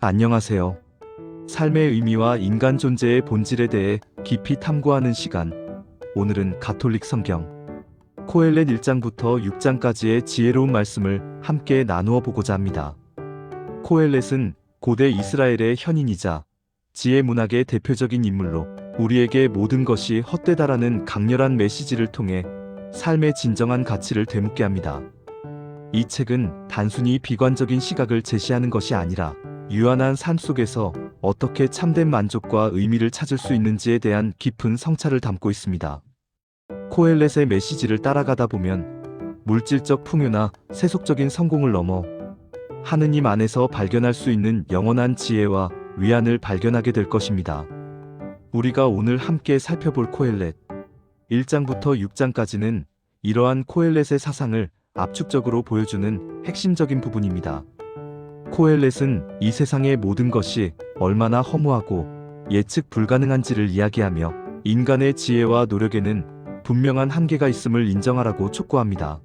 안녕하세요. 삶의 의미와 인간 존재의 본질에 대해 깊이 탐구하는 시간. 오늘은 가톨릭 성경 코엘렛 1장부터 6장까지의 지혜로운 말씀을 함께 나누어 보고자 합니다. 코엘렛은 고대 이스라엘의 현인이자 지혜 문학의 대표적인 인물로 우리에게 모든 것이 헛되다라는 강렬한 메시지를 통해 삶의 진정한 가치를 되묻게 합니다. 이 책은 단순히 비관적인 시각을 제시하는 것이 아니라 유한한 삶 속에서 어떻게 참된 만족과 의미를 찾을 수 있는지에 대한 깊은 성찰을 담고 있습니다. 코엘렛의 메시지를 따라가다 보면 물질적 풍요나 세속적인 성공을 넘어 하느님 안에서 발견할 수 있는 영원한 지혜와 위안을 발견하게 될 것입니다. 우리가 오늘 함께 살펴볼 코엘렛 1장부터 6장까지는 이러한 코엘렛의 사상을 압축적으로 보여주는 핵심적인 부분입니다. 코엘렛은 이 세상의 모든 것이 얼마나 허무하고 예측 불가능한지를 이야기하며 인간의 지혜와 노력에는 분명한 한계가 있음을 인정하라고 촉구합니다.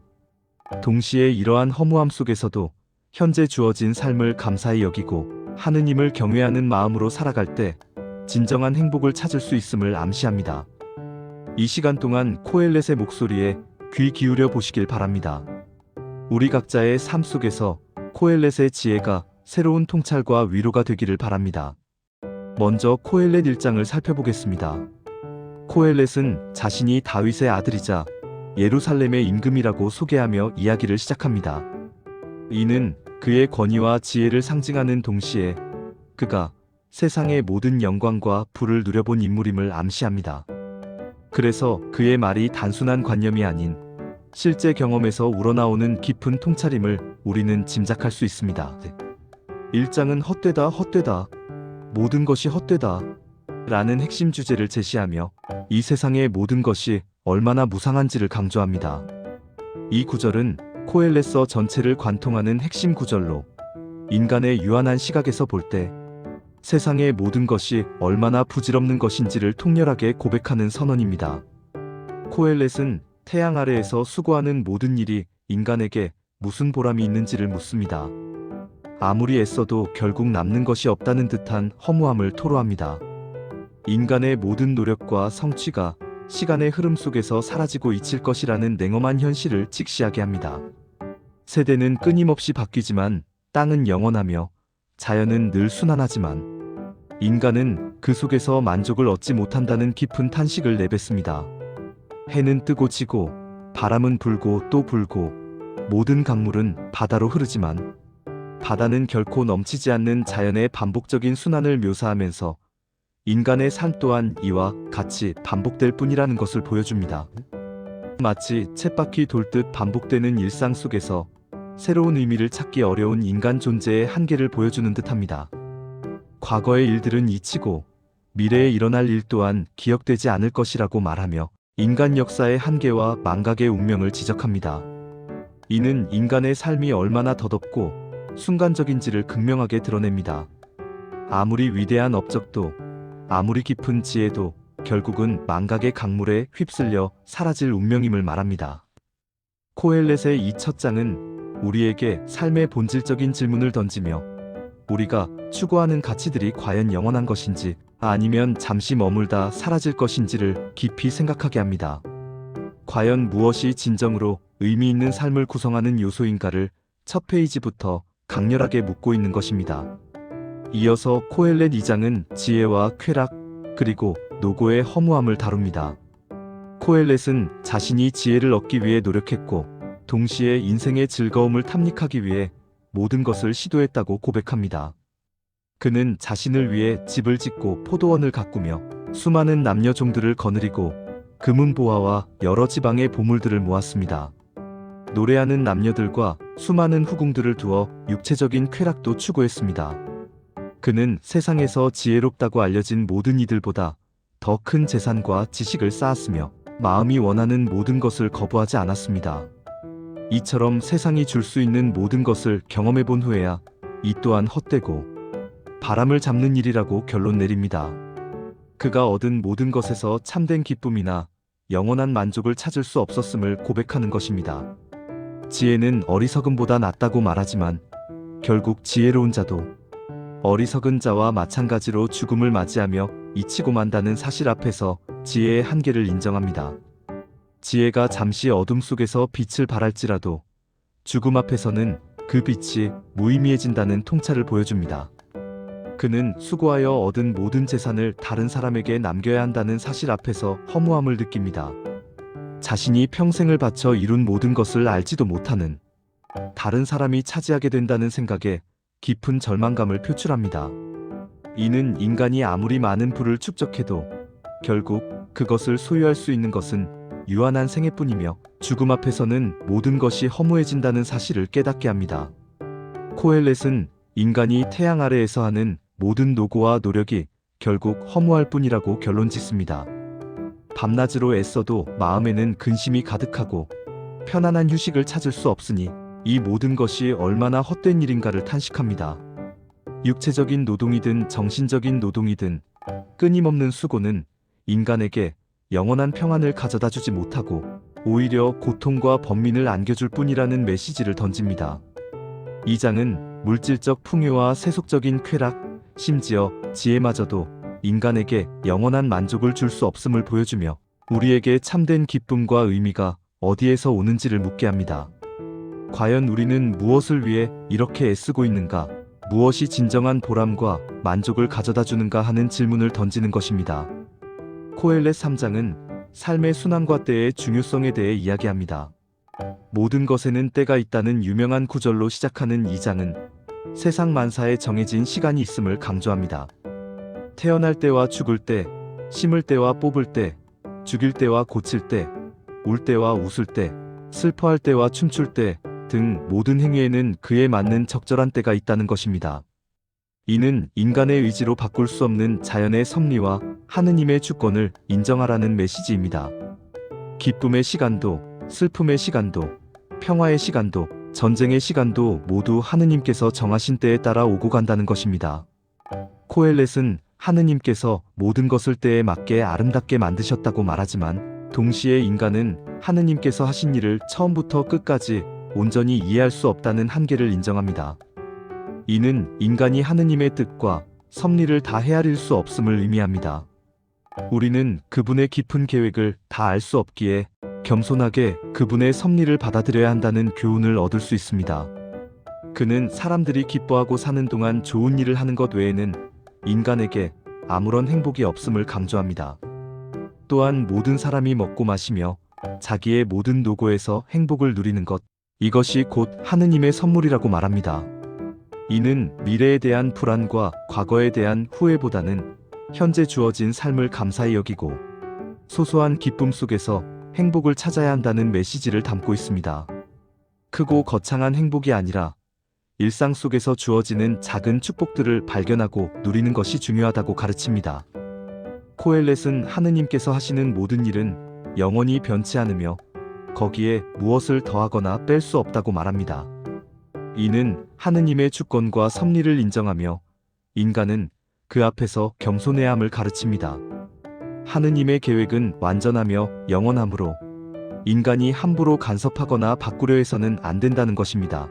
동시에 이러한 허무함 속에서도 현재 주어진 삶을 감사히 여기고 하느님을 경외하는 마음으로 살아갈 때 진정한 행복을 찾을 수 있음을 암시합니다. 이 시간 동안 코엘렛의 목소리에 귀 기울여 보시길 바랍니다. 우리 각자의 삶 속에서 코엘렛의 지혜가 새로운 통찰과 위로가 되기를 바랍니다. 먼저 코엘렛 1장을 살펴보겠습니다. 코엘렛은 자신이 다윗의 아들이자 예루살렘의 임금이라고 소개하며 이야기를 시작합니다. 이는 그의 권위와 지혜를 상징하는 동시에 그가 세상의 모든 영광과 부를 누려본 인물임을 암시합니다. 그래서 그의 말이 단순한 관념이 아닌 실제 경험에서 우러나오는 깊은 통찰임을 우리는 짐작할 수 있습니다. 1장은 헛되다, 헛되다, 모든 것이 헛되다 라는 핵심 주제를 제시하며 이 세상의 모든 것이 얼마나 무상한지를 강조합니다. 이 구절은 코엘렛서 전체를 관통하는 핵심 구절로 인간의 유한한 시각에서 볼 때 세상의 모든 것이 얼마나 부질없는 것인지를 통렬하게 고백하는 선언입니다. 코엘렛은 태양 아래에서 수고하는 모든 일이 인간에게 무슨 보람이 있는지를 묻습니다. 아무리 애써도 결국 남는 것이 없다는 듯한 허무함을 토로합니다. 인간의 모든 노력과 성취가 시간의 흐름 속에서 사라지고 잊힐 것이라는 냉엄한 현실을 직시하게 합니다. 세대는 끊임없이 바뀌지만 땅은 영원하며 자연은 늘 순환하지만 인간은 그 속에서 만족을 얻지 못한다는 깊은 탄식을 내뱉습니다. 해는 뜨고 지고 바람은 불고 또 불고 모든 강물은 바다로 흐르지만 바다는 결코 넘치지 않는 자연의 반복적인 순환을 묘사하면서 인간의 삶 또한 이와 같이 반복될 뿐이라는 것을 보여줍니다. 마치 쳇바퀴 돌듯 반복되는 일상 속에서 새로운 의미를 찾기 어려운 인간 존재의 한계를 보여주는 듯합니다. 과거의 일들은 잊히고 미래에 일어날 일 또한 기억되지 않을 것이라고 말하며 인간 역사의 한계와 망각의 운명을 지적합니다. 이는 인간의 삶이 얼마나 더덥고 순간적인지를 극명하게 드러냅니다. 아무리 위대한 업적도 아무리 깊은 지혜도 결국은 망각의 강물에 휩쓸려 사라질 운명임을 말합니다. 코엘렛의 이 첫 장은 우리에게 삶의 본질적인 질문을 던지며 우리가 추구하는 가치들이 과연 영원한 것인지 아니면 잠시 머물다 사라질 것인지를 깊이 생각하게 합니다. 과연 무엇이 진정으로 의미 있는 삶을 구성하는 요소인가를 첫 페이지부터 강렬하게 묻고 있는 것입니다. 이어서 코엘렛 2장은 지혜와 쾌락 그리고 노고의 허무함을 다룹니다. 코엘렛은 자신이 지혜를 얻기 위해 노력했고 동시에 인생의 즐거움을 탐닉하기 위해 모든 것을 시도했다고 고백합니다. 그는 자신을 위해 집을 짓고 포도원을 가꾸며 수많은 남녀 종들을 거느리고 금은 보화와 여러 지방의 보물들을 모았습니다. 노래하는 남녀들과 수많은 후궁들을 두어 육체적인 쾌락도 추구했습니다. 그는 세상에서 지혜롭다고 알려진 모든 이들보다 더 큰 재산과 지식을 쌓았으며 마음이 원하는 모든 것을 거부하지 않았습니다. 이처럼 세상이 줄 수 있는 모든 것을 경험해 본 후에야 이 또한 헛되고 바람을 잡는 일이라고 결론 내립니다. 그가 얻은 모든 것에서 참된 기쁨이나 영원한 만족을 찾을 수 없었음을 고백하는 것입니다. 지혜는 어리석음보다 낫다고 말하지만 결국 지혜로운 자도 어리석은 자와 마찬가지로 죽음을 맞이하며 잊히고 만다는 사실 앞에서 지혜의 한계를 인정합니다. 지혜가 잠시 어둠 속에서 빛을 발할지라도 죽음 앞에서는 그 빛이 무의미해진다는 통찰을 보여줍니다. 그는 수고하여 얻은 모든 재산을 다른 사람에게 남겨야 한다는 사실 앞에서 허무함을 느낍니다. 자신이 평생을 바쳐 이룬 모든 것을 알지도 못하는 다른 사람이 차지하게 된다는 생각에 깊은 절망감을 표출합니다. 이는 인간이 아무리 많은 부를 축적해도 결국 그것을 소유할 수 있는 것은 유한한 생애뿐이며 죽음 앞에서는 모든 것이 허무해진다는 사실을 깨닫게 합니다. 코엘렛은 인간이 태양 아래에서 하는 모든 노고와 노력이 결국 허무할 뿐이라고 결론짓습니다. 밤낮으로 애써도 마음에는 근심이 가득하고 편안한 휴식을 찾을 수 없으니 이 모든 것이 얼마나 헛된 일인가를 탄식합니다. 육체적인 노동이든 정신적인 노동이든 끊임없는 수고는 인간에게 영원한 평안을 가져다 주지 못하고 오히려 고통과 번민을 안겨줄 뿐이라는 메시지를 던집니다. 이 장은 물질적 풍요와 세속적인 쾌락, 심지어 지혜마저도 인간에게 영원한 만족을 줄 수 없음을 보여주며 우리에게 참된 기쁨과 의미가 어디에서 오는지를 묻게 합니다. 과연 우리는 무엇을 위해 이렇게 애쓰고 있는가? 무엇이 진정한 보람과 만족을 가져다 주는가 하는 질문을 던지는 것입니다. 코엘렛 3장은 삶의 순환과 때의 중요성에 대해 이야기합니다. 모든 것에는 때가 있다는 유명한 구절로 시작하는 이 장은 세상 만사에 정해진 시간이 있음을 강조합니다. 태어날 때와 죽을 때, 심을 때와 뽑을 때, 죽일 때와 고칠 때, 울 때와 웃을 때, 슬퍼할 때와 춤출 때 등 모든 행위에는 그에 맞는 적절한 때가 있다는 것입니다. 이는 인간의 의지로 바꿀 수 없는 자연의 섭리와 하느님의 주권을 인정하라는 메시지입니다. 기쁨의 시간도, 슬픔의 시간도, 평화의 시간도, 전쟁의 시간도 모두 하느님께서 정하신 때에 따라 오고 간다는 것입니다. 코엘렛은 하느님께서 모든 것을 때에 맞게 아름답게 만드셨다고 말하지만 동시에 인간은 하느님께서 하신 일을 처음부터 끝까지 온전히 이해할 수 없다는 한계를 인정합니다. 이는 인간이 하느님의 뜻과 섭리를 다 헤아릴 수 없음을 의미합니다. 우리는 그분의 깊은 계획을 다 알 수 없기에 겸손하게 그분의 섭리를 받아들여야 한다는 교훈을 얻을 수 있습니다. 그는 사람들이 기뻐하고 사는 동안 좋은 일을 하는 것 외에는 인간에게 아무런 행복이 없음을 강조합니다. 또한 모든 사람이 먹고 마시며 자기의 모든 노고에서 행복을 누리는 것, 이것이 곧 하느님의 선물이라고 말합니다. 이는 미래에 대한 불안과 과거에 대한 후회보다는 현재 주어진 삶을 감사히 여기고 소소한 기쁨 속에서 행복을 찾아야 한다는 메시지를 담고 있습니다. 크고 거창한 행복이 아니라 일상 속에서 주어지는 작은 축복들을 발견하고 누리는 것이 중요하다고 가르칩니다. 코엘렛은 하느님께서 하시는 모든 일은 영원히 변치 않으며 거기에 무엇을 더하거나 뺄 수 없다고 말합니다. 이는 하느님의 주권과 섭리를 인정하며 인간은 그 앞에서 겸손해야 함을 가르칩니다. 하느님의 계획은 완전하며 영원하므로 인간이 함부로 간섭하거나 바꾸려 해서는 안 된다는 것입니다.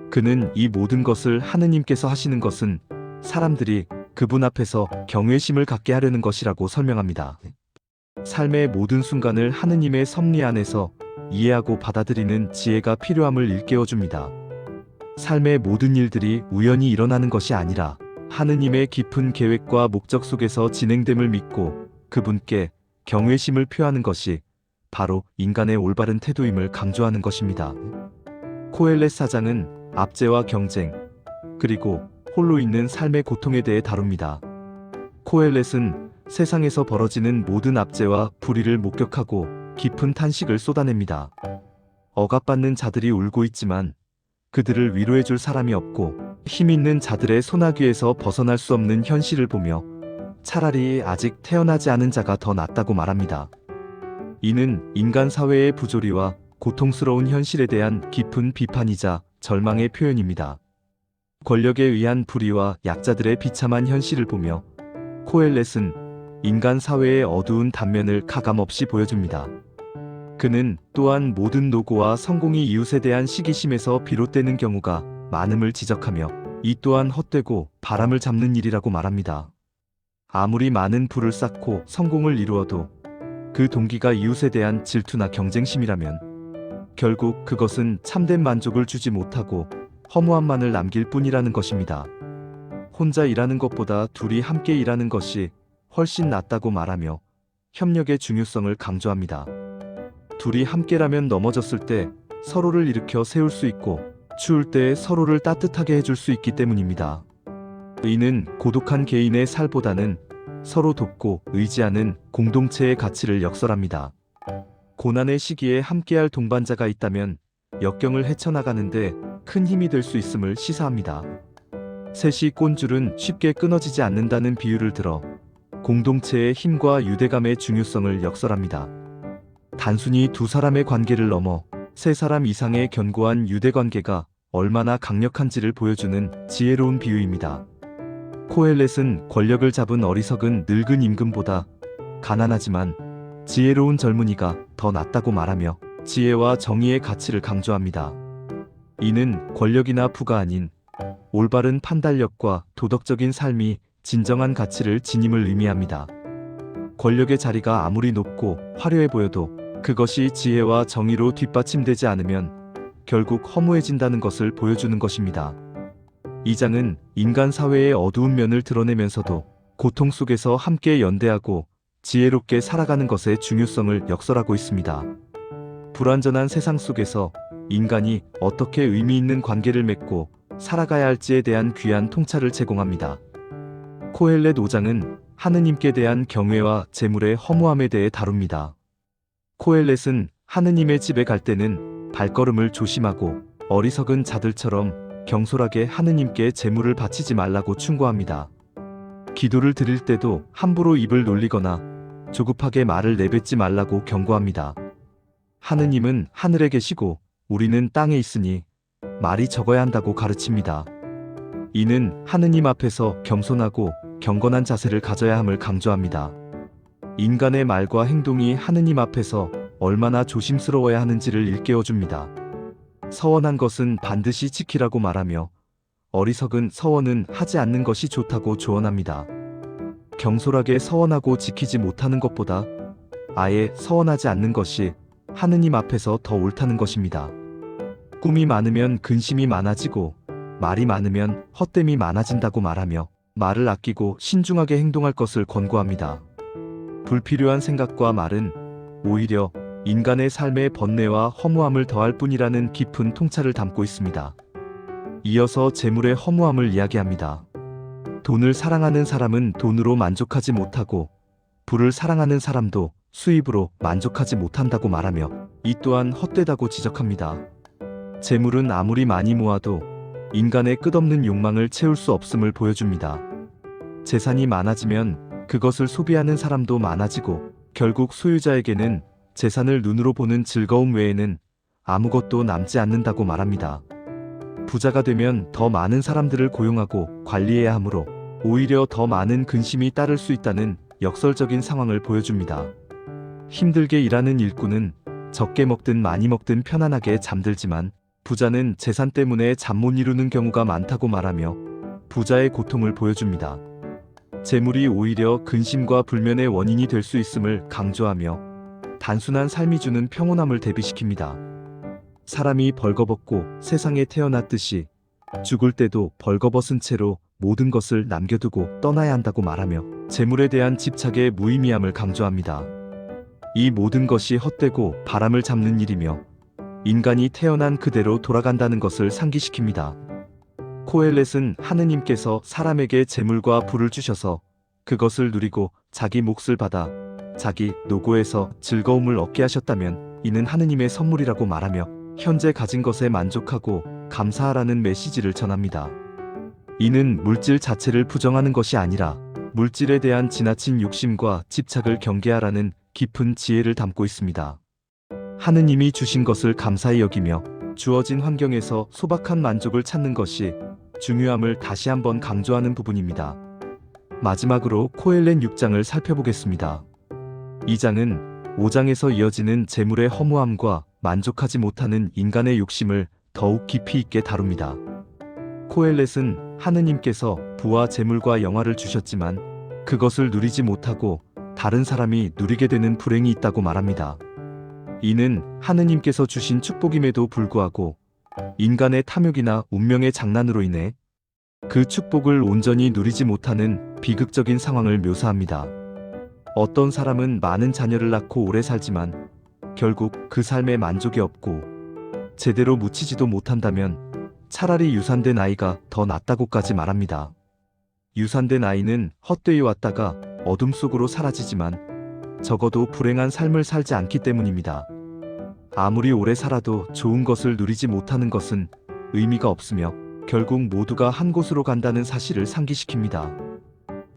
그는 이 모든 것을 하느님께서 하시는 것은 사람들이 그분 앞에서 경외심을 갖게 하려는 것이라고 설명합니다. 삶의 모든 순간을 하느님의 섭리 안에서 이해하고 받아들이는 지혜가 필요함을 일깨워줍니다. 삶의 모든 일들이 우연히 일어나는 것이 아니라 하느님의 깊은 계획과 목적 속에서 진행됨을 믿고 그분께 경외심을 표하는 것이 바로 인간의 올바른 태도임을 강조하는 것입니다. 코엘렛 사장은 압제와 경쟁, 그리고 홀로 있는 삶의 고통에 대해 다룹니다. 코엘렛은 세상에서 벌어지는 모든 압제와 불의를 목격하고 깊은 탄식을 쏟아냅니다. 억압받는 자들이 울고 있지만 그들을 위로해줄 사람이 없고 힘 있는 자들의 소나귀에서 벗어날 수 없는 현실을 보며 차라리 아직 태어나지 않은 자가 더 낫다고 말합니다. 이는 인간 사회의 부조리와 고통스러운 현실에 대한 깊은 비판이자 절망의 표현입니다. 권력에 의한 불의와 약자들의 비참한 현실을 보며 코엘렛은 인간 사회의 어두운 단면을 가감없이 보여줍니다. 그는 또한 모든 노고와 성공이 이웃에 대한 시기심에서 비롯되는 경우가 많음을 지적하며 이 또한 헛되고 바람을 잡는 일이라고 말합니다. 아무리 많은 부를 쌓고 성공을 이루어도 그 동기가 이웃에 대한 질투나 경쟁심이라면 결국 그것은 참된 만족을 주지 못하고 허무함만을 남길 뿐이라는 것입니다. 혼자 일하는 것보다 둘이 함께 일하는 것이 훨씬 낫다고 말하며 협력의 중요성을 강조합니다. 둘이 함께라면 넘어졌을 때 서로를 일으켜 세울 수 있고 추울 때 서로를 따뜻하게 해줄 수 있기 때문입니다. 이는 고독한 개인의 살보다는 서로 돕고 의지하는 공동체의 가치를 역설합니다. 고난의 시기에 함께할 동반자가 있다면 역경을 헤쳐나가는데 큰 힘이 될 수 있음을 시사합니다. 셋이 꼰줄은 쉽게 끊어지지 않는다는 비유를 들어 공동체의 힘과 유대감의 중요성을 역설합니다. 단순히 두 사람의 관계를 넘어 세 사람 이상의 견고한 유대관계가 얼마나 강력한지를 보여주는 지혜로운 비유입니다. 코엘렛은 권력을 잡은 어리석은 늙은 임금보다 가난하지만 지혜로운 젊은이가 더 낫다고 말하며 지혜와 정의의 가치를 강조합니다. 이는 권력이나 부가 아닌 올바른 판단력과 도덕적인 삶이 진정한 가치를 지님을 의미합니다. 권력의 자리가 아무리 높고 화려해 보여도 그것이 지혜와 정의로 뒷받침되지 않으면 결국 허무해진다는 것을 보여주는 것입니다. 이 장은 인간 사회의 어두운 면을 드러내면서도 고통 속에서 함께 연대하고 지혜롭게 살아가는 것의 중요성을 역설하고 있습니다. 불완전한 세상 속에서 인간이 어떻게 의미 있는 관계를 맺고 살아가야 할지에 대한 귀한 통찰을 제공합니다. 코엘렛 5장은 하느님께 대한 경외와 재물의 허무함에 대해 다룹니다. 코엘렛은 하느님의 집에 갈 때는 발걸음을 조심하고 어리석은 자들처럼 경솔하게 하느님께 재물을 바치지 말라고 충고합니다. 기도를 드릴 때도 함부로 입을 놀리거나 조급하게 말을 내뱉지 말라고 경고합니다. 하느님은 하늘에 계시고 우리는 땅에 있으니 말이 적어야 한다고 가르칩니다. 이는 하느님 앞에서 겸손하고 경건한 자세를 가져야 함을 강조합니다. 인간의 말과 행동이 하느님 앞에서 얼마나 조심스러워야 하는지를 일깨워줍니다. 서원한 것은 반드시 지키라고 말하며 어리석은 서원은 하지 않는 것이 좋다고 조언합니다. 경솔하게 서원하고 지키지 못하는 것보다 아예 서원하지 않는 것이 하느님 앞에서 더 옳다는 것입니다. 꿈이 많으면 근심이 많아지고 말이 많으면 헛됨이 많아진다고 말하며 말을 아끼고 신중하게 행동할 것을 권고합니다. 불필요한 생각과 말은 오히려 인간의 삶의 번뇌와 허무함을 더할 뿐이라는 깊은 통찰을 담고 있습니다. 이어서 재물의 허무함을 이야기합니다. 돈을 사랑하는 사람은 돈으로 만족하지 못하고 부를 사랑하는 사람도 수입으로 만족하지 못한다고 말하며 이 또한 헛되다고 지적합니다. 재물은 아무리 많이 모아도 인간의 끝없는 욕망을 채울 수 없음을 보여줍니다. 재산이 많아지면 그것을 소비하는 사람도 많아지고 결국 소유자에게는 재산을 눈으로 보는 즐거움 외에는 아무것도 남지 않는다고 말합니다. 부자가 되면 더 많은 사람들을 고용하고 관리해야 하므로 오히려 더 많은 근심이 따를 수 있다는 역설적인 상황을 보여줍니다. 힘들게 일하는 일꾼은 적게 먹든 많이 먹든 편안하게 잠들지만 부자는 재산 때문에 잠 못 이루는 경우가 많다고 말하며 부자의 고통을 보여줍니다. 재물이 오히려 근심과 불면의 원인이 될 수 있음을 강조하며 단순한 삶이 주는 평온함을 대비시킵니다. 사람이 벌거벗고 세상에 태어났듯이 죽을 때도 벌거벗은 채로 모든 것을 남겨두고 떠나야 한다고 말하며 재물에 대한 집착의 무의미함을 강조합니다. 이 모든 것이 헛되고 바람을 잡는 일이며 인간이 태어난 그대로 돌아간다는 것을 상기시킵니다. 코엘렛은 하느님께서 사람에게 재물과 부를 주셔서 그것을 누리고 자기 몫을 받아 자기 노고에서 즐거움을 얻게 하셨다면 이는 하느님의 선물이라고 말하며 현재 가진 것에 만족하고 감사하라는 메시지를 전합니다. 이는 물질 자체를 부정하는 것이 아니라 물질에 대한 지나친 욕심과 집착을 경계하라는 깊은 지혜를 담고 있습니다. 하느님이 주신 것을 감사히 여기며 주어진 환경에서 소박한 만족을 찾는 것이 중요함을 다시 한번 강조하는 부분입니다. 마지막으로 코엘렛 6장을 살펴보겠습니다. 이 장은 5장에서 이어지는 재물의 허무함과 만족하지 못하는 인간의 욕심을 더욱 깊이 있게 다룹니다. 코엘렛은 하느님께서 부와 재물과 영화를 주셨지만 그것을 누리지 못하고 다른 사람이 누리게 되는 불행이 있다고 말합니다. 이는 하느님께서 주신 축복임에도 불구하고 인간의 탐욕이나 운명의 장난으로 인해 그 축복을 온전히 누리지 못하는 비극적인 상황을 묘사합니다. 어떤 사람은 많은 자녀를 낳고 오래 살지만 결국 그 삶에 만족이 없고 제대로 묻히지도 못한다면 차라리 유산된 아이가 더 낫다고까지 말합니다. 유산된 아이는 헛되이 왔다가 어둠 속으로 사라지지만 적어도 불행한 삶을 살지 않기 때문입니다. 아무리 오래 살아도 좋은 것을 누리지 못하는 것은 의미가 없으며 결국 모두가 한 곳으로 간다는 사실을 상기시킵니다.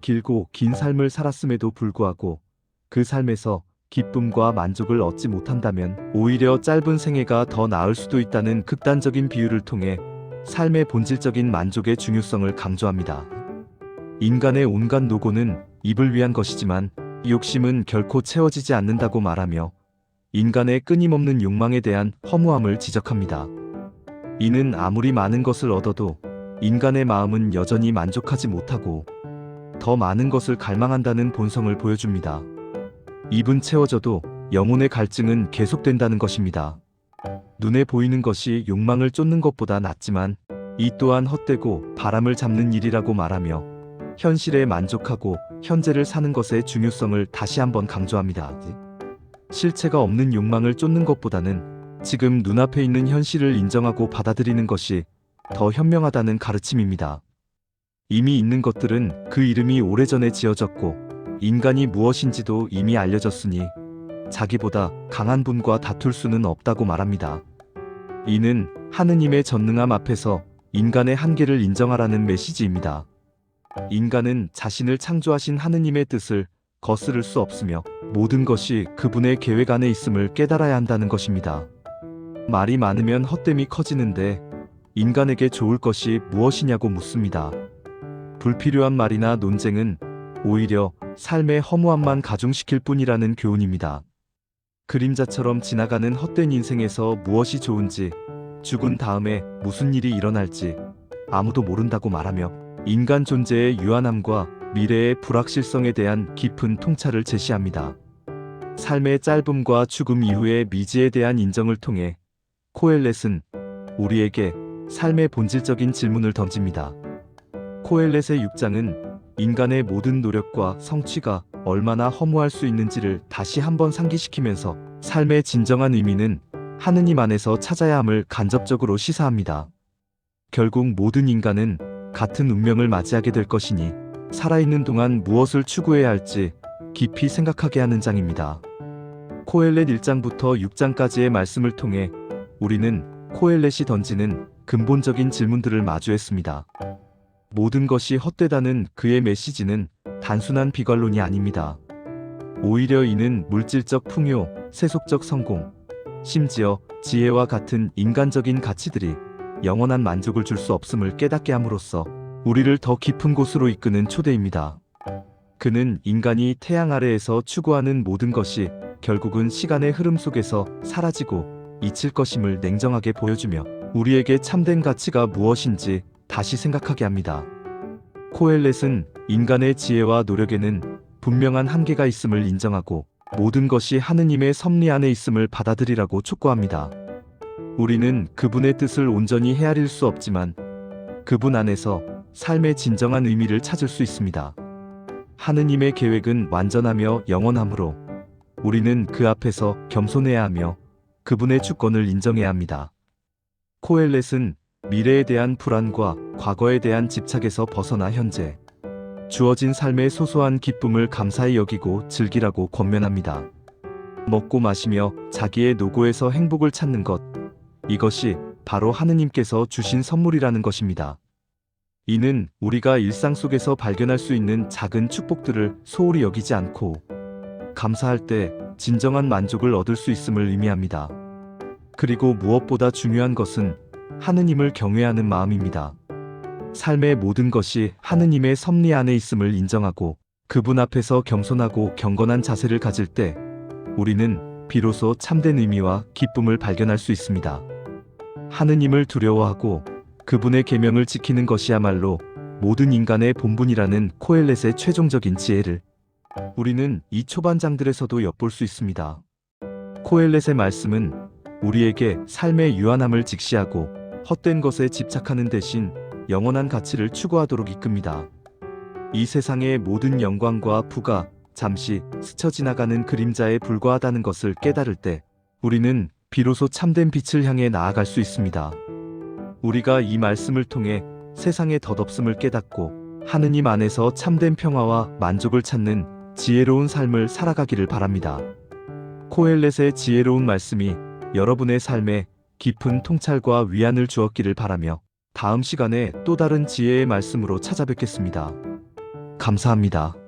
길고 긴 삶을 살았음에도 불구하고 그 삶에서 기쁨과 만족을 얻지 못한다면 오히려 짧은 생애가 더 나을 수도 있다는 극단적인 비유를 통해 삶의 본질적인 만족의 중요성을 강조합니다. 인간의 온갖 노고는 입을 위한 것이지만 이 욕심은 결코 채워지지 않는다고 말하며 인간의 끊임없는 욕망에 대한 허무함을 지적합니다. 이는 아무리 많은 것을 얻어도 인간의 마음은 여전히 만족하지 못하고 더 많은 것을 갈망한다는 본성을 보여줍니다. 입은 채워져도 영혼의 갈증은 계속된다는 것입니다. 눈에 보이는 것이 욕망을 쫓는 것보다 낫지만 이 또한 헛되고 바람을 잡는 일이라고 말하며 현실에 만족하고 현재를 사는 것의 중요성을 다시 한번 강조합니다. 실체가 없는 욕망을 쫓는 것보다는 지금 눈앞에 있는 현실을 인정하고 받아들이는 것이 더 현명하다는 가르침입니다. 이미 있는 것들은 그 이름이 오래전에 지어졌고 인간이 무엇인지도 이미 알려졌으니 자기보다 강한 분과 다툴 수는 없다고 말합니다. 이는 하느님의 전능함 앞에서 인간의 한계를 인정하라는 메시지입니다. 인간은 자신을 창조하신 하느님의 뜻을 거스를 수 없으며 모든 것이 그분의 계획 안에 있음을 깨달아야 한다는 것입니다. 말이 많으면 헛됨이 커지는데 인간에게 좋을 것이 무엇이냐고 묻습니다. 불필요한 말이나 논쟁은 오히려 삶의 허무함만 가중시킬 뿐이라는 교훈입니다. 그림자처럼 지나가는 헛된 인생에서 무엇이 좋은지, 죽은 다음에 무슨 일이 일어날지 아무도 모른다고 말하며 인간 존재의 유한함과 미래의 불확실성에 대한 깊은 통찰을 제시합니다. 삶의 짧음과 죽음 이후의 미지에 대한 인정을 통해 코엘렛은 우리에게 삶의 본질적인 질문을 던집니다. 코엘렛의 6장은 인간의 모든 노력과 성취가 얼마나 허무할 수 있는지를 다시 한번 상기시키면서 삶의 진정한 의미는 하느님 안에서 찾아야 함을 간접적으로 시사합니다. 결국 모든 인간은 같은 운명을 맞이하게 될 것이니 살아있는 동안 무엇을 추구해야 할지 깊이 생각하게 하는 장입니다. 코엘렛 1장부터 6장까지의 말씀을 통해 우리는 코엘렛이 던지는 근본적인 질문들을 마주했습니다. 모든 것이 헛되다는 그의 메시지는 단순한 비관론이 아닙니다. 오히려 이는 물질적 풍요, 세속적 성공, 심지어 지혜와 같은 인간적인 가치들이 영원한 만족을 줄 수 없음을 깨닫게 함으로써 우리를 더 깊은 곳으로 이끄는 초대입니다. 그는 인간이 태양 아래에서 추구하는 모든 것이 결국은 시간의 흐름 속에서 사라지고 잊힐 것임을 냉정하게 보여주며 우리에게 참된 가치가 무엇인지 다시 생각하게 합니다. 코엘렛은 인간의 지혜와 노력에는 분명한 한계가 있음을 인정하고 모든 것이 하느님의 섭리 안에 있음을 받아들이라고 촉구합니다. 우리는 그분의 뜻을 온전히 헤아릴 수 없지만 그분 안에서 삶의 진정한 의미를 찾을 수 있습니다. 하느님의 계획은 완전하며 영원하므로 우리는 그 앞에서 겸손해야 하며 그분의 주권을 인정해야 합니다. 코엘렛은 미래에 대한 불안과 과거에 대한 집착에서 벗어나 현재 주어진 삶의 소소한 기쁨을 감사히 여기고 즐기라고 권면합니다. 먹고 마시며 자기의 노고에서 행복을 찾는 것, 이것이 바로 하느님께서 주신 선물이라는 것입니다. 이는 우리가 일상 속에서 발견할 수 있는 작은 축복들을 소홀히 여기지 않고 감사할 때 진정한 만족을 얻을 수 있음을 의미합니다. 그리고 무엇보다 중요한 것은 하느님을 경외하는 마음입니다. 삶의 모든 것이 하느님의 섭리 안에 있음을 인정하고 그분 앞에서 겸손하고 경건한 자세를 가질 때 우리는 비로소 참된 의미와 기쁨을 발견할 수 있습니다. 하느님을 두려워하고 그분의 계명을 지키는 것이야말로 모든 인간의 본분이라는 코엘렛의 최종적인 지혜를 우리는 이 초반장들에서도 엿볼 수 있습니다. 코엘렛의 말씀은 우리에게 삶의 유한함을 직시하고 헛된 것에 집착하는 대신 영원한 가치를 추구하도록 이끕니다. 이 세상의 모든 영광과 부가 잠시 스쳐 지나가는 그림자에 불과하다는 것을 깨달을 때 우리는 비로소 참된 빛을 향해 나아갈 수 있습니다. 우리가 이 말씀을 통해 세상의 덧없음을 깨닫고 하느님 안에서 참된 평화와 만족을 찾는 지혜로운 삶을 살아가기를 바랍니다. 코엘렛의 지혜로운 말씀이 여러분의 삶에 깊은 통찰과 위안을 주었기를 바라며 다음 시간에 또 다른 지혜의 말씀으로 찾아뵙겠습니다. 감사합니다.